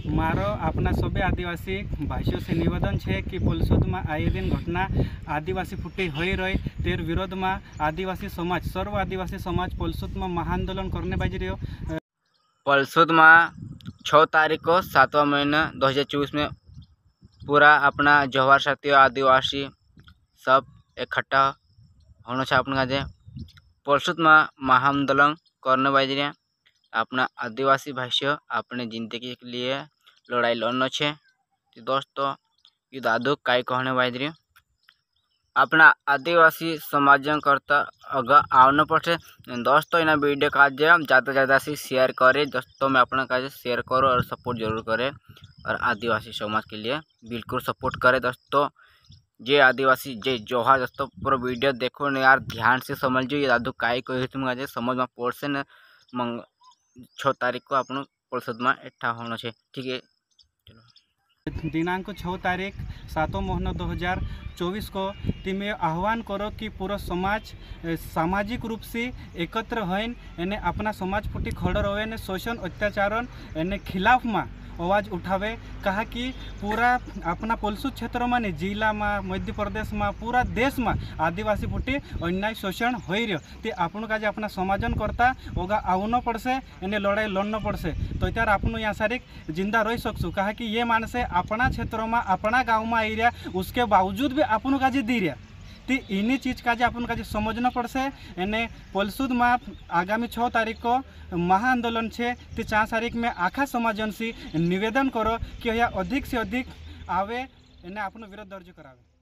मारो अपना सभी आदिवासी भाइयों से निवेदन है कि पलसुद में आए दिन घटना आदिवासी फुटी हो रही तेर विरोध में आदिवासी समाज सर्व आदिवासी समाज पलसुद में महाआंदोलन करने बाजी रही। पलसुद में 6 तारीख को 7वां महीना 2024 में पूरा अपना जवाहर साथियों आदिवासी सब इकट्ठा होना चाहिए। अपने पलसुद में महाआंदोलन करने बाजी रहे अपना आदिवासी भाइयों अपने जिंदगी के लिए लड़ाई लड़ना छे। तो दोस्तों ये दादू कई कहने बाज रही अपना आदिवासी समाज करता अगर आना पड़े। दोस्तों इन वीडियो का ज़्यादा से ज़्यादा से शेयर करें। दोस्तों मैं अपना का शेयर करो और सपोर्ट जरूर करें और आदिवासी समाज के लिए बिल्कुल सपोर्ट करें। दोस्तों जय आदिवासी जय जोहार। दोस्तों पूरा वीडियो देखो न यार, ध्यान से समझो ये दादू काई कही तुम आज समझ में पड़से न। 6 तारीख को अपन पलसुद में इकट्ठा होना चाहिए। ठीक है, चलो दिनांक 6 तारीख 7वां महीना 2024 को तिमे आह्वान करो कि पूरा समाज सामाजिक रूप से एकत्र होइन एने अपना समाज फुटी खड़ो रहे ने शोषण अत्याचार एने खिलाफ में आवाज़ उठावे। कहा कि पूरा अपना पलसुद क्षेत्र में जिला में मध्य प्रदेश में पूरा देश में आदिवासी फुटी अन्याय शोषण हो रही ते आपन का अपना समाजन करता होगा आउन पड़से एने लड़ाई लड़ना पड़से तो त्यार आपन यहाँ सारी जिंदा रही सकसु। कहा कि ये मानसे अपना क्षेत्र में अपना गाँव में आई रहा उसके बावजूद भी आपन का दी रहा तो इन्हीं चीज़ का अपन का समझना पड़से। एने पलसुद में आगामी 6 तारीख को महाआंदोलन छे तो 4 तारीख में आखा समाजन से निवेदन करो कि यह अधिक से अधिक आवे एने अपन विरोध दर्ज करावे।